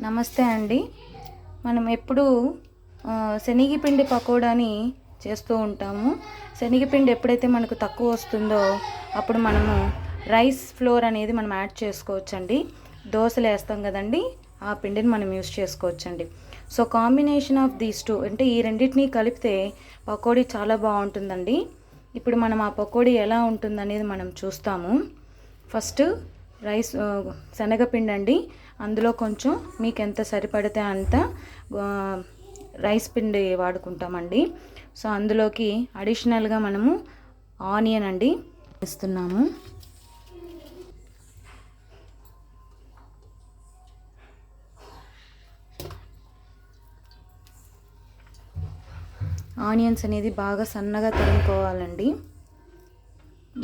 నమస్తే అండి. మనం ఎప్పుడు శనగపిండి పకోడాని చేస్తూ ఉంటాము. శనగపిండి ఎప్పుడైతే మనకు తక్కువ వస్తుందో అప్పుడు మనము రైస్ ఫ్లోర్ అనేది మనం యాడ్ చేసుకోవచ్చండి. దోశలు వేస్తాం కదండి, ఆ పిండిని మనం యూస్ చేసుకోవచ్చండి. So combination of these two అంటే ఈ రెండింటిని కలిపితే పకోడీ చాలా బాగుంటుందండి. ఇప్పుడు మనం ఆ పకోడీ ఎలా ఉంటుందనేది మనం చూస్తాము. ఫస్ట్ రైస్ శనగపిండి అండి, అందులో కొంచెం మీకు ఎంత సరిపడితే అంత రైస్ పిండి వాడుకుంటామండి. సో అందులోకి అడిషనల్గా మనము ఆనియన్ అండి ఇస్తున్నాము. ఆనియన్స్ అనేది బాగా సన్నగా తరుముకోవాలండి.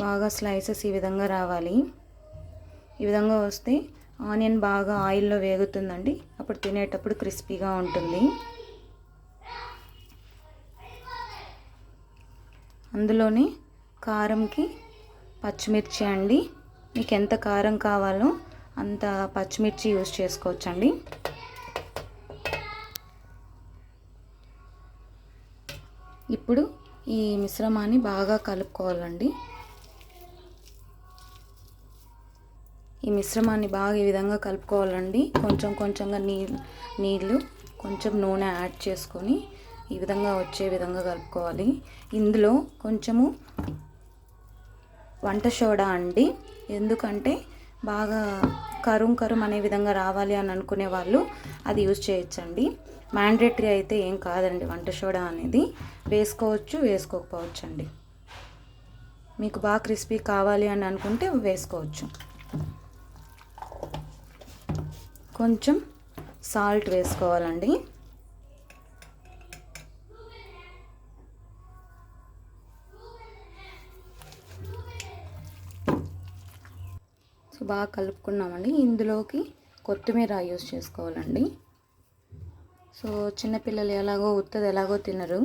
బాగా స్లైసెస్ ఈ విధంగా రావాలి. ఈ విధంగా వస్తే ఆనియన్ బాగా ఆయిల్లో వేగుతుందండి. అప్పుడు తినేటప్పుడు క్రిస్పీగా ఉంటుంది. అందులోనే కారంకి పచ్చిమిర్చి అండి, మీకు ఎంత కారం కావాలో అంత పచ్చిమిర్చి యూస్ చేసుకోవచ్చండి. ఇప్పుడు ఈ మిశ్రమాన్ని బాగా కలుపుకోవాలండి. ఈ మిశ్రమాన్ని బాగా ఈ విధంగా కలుపుకోవాలండి. కొంచెం కొంచెంగా నీళ్ళు కొంచెం నూనె యాడ్ చేసుకొని ఈ విధంగా వచ్చే విధంగా కలుపుకోవాలి. ఇందులో కొంచెము వంట సోడా అండి, ఎందుకంటే బాగా కరుం అనే విధంగా రావాలి అని అనుకునే వాళ్ళు అది యూజ్ చేయొచ్చండి. మ్యాండేటరీ అయితే ఏం కాదండి, వంట సోడా అనేది వేసుకోవచ్చు, వేసుకోకపోవచ్చు అండి. మీకు బాగా క్రిస్పీ కావాలి అని అనుకుంటే వేసుకోవచ్చు. కొంచెం సాల్ట్ వేసుకోవాలండి. సో బాగా కలుపుకున్నామండి. ఇందులోకి కొత్తిమీర యూస్ చేసుకోవాలండి. సో చిన్నపిల్లలు ఎలాగో ఉత్తది ఎలాగో తినరు,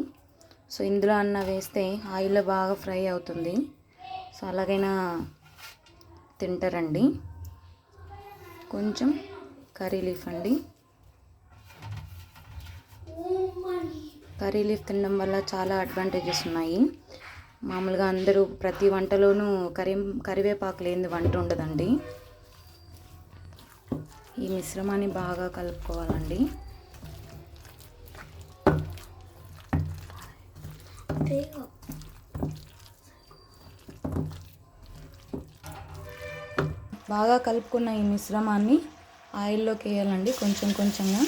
సో ఇందులో అన్న వేస్తే ఆయిల్లో బాగా ఫ్రై అవుతుంది. సో అలాగైనా తింటారండి. కొంచెం కర్రీ లీఫ్ అండి. కర్రీ లీఫ్ తినడం వల్ల చాలా అడ్వాంటేజెస్ ఉన్నాయి. మామూలుగా అందరూ ప్రతి వంటలోనూ కరివేపాకు లేనిది వంట ఉండదండి. ఈ మిశ్రమాన్ని బాగా కలుపుకోవాలండి. బాగా కలుపుకున్న ఈ మిశ్రమాన్ని ఆయిల్లోకి వేయాలండి, కొంచెం కొంచెంగా.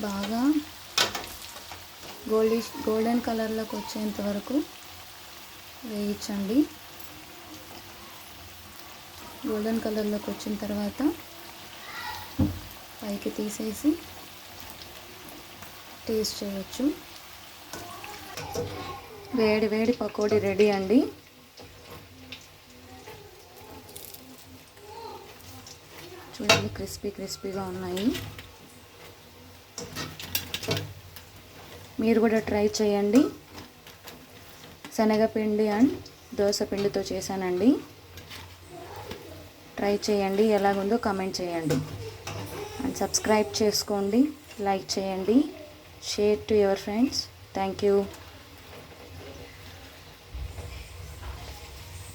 బాగా గోల్డెన్ కలర్లోకి వచ్చేంత వరకు వేయించండి. గోల్డెన్ కలర్లోకి వచ్చిన తర్వాత పైకి తీసేసి టేస్ట్ చేయవచ్చు. వేడి వేడి పకోడీ రెడీ అండి. చూడండి, క్రిస్పీగా ఉన్నాయి. మీరు కూడా ట్రై చేయండి. శనగపిండి అండ్ దోస పిండితో చేశానండి. ట్రై చేయండి, ఎలాగుందో కామెంట్ చేయండి. అండ్ సబ్స్క్రైబ్ చేసుకోండి, లైక్ చేయండి, share to your friends. Thank you.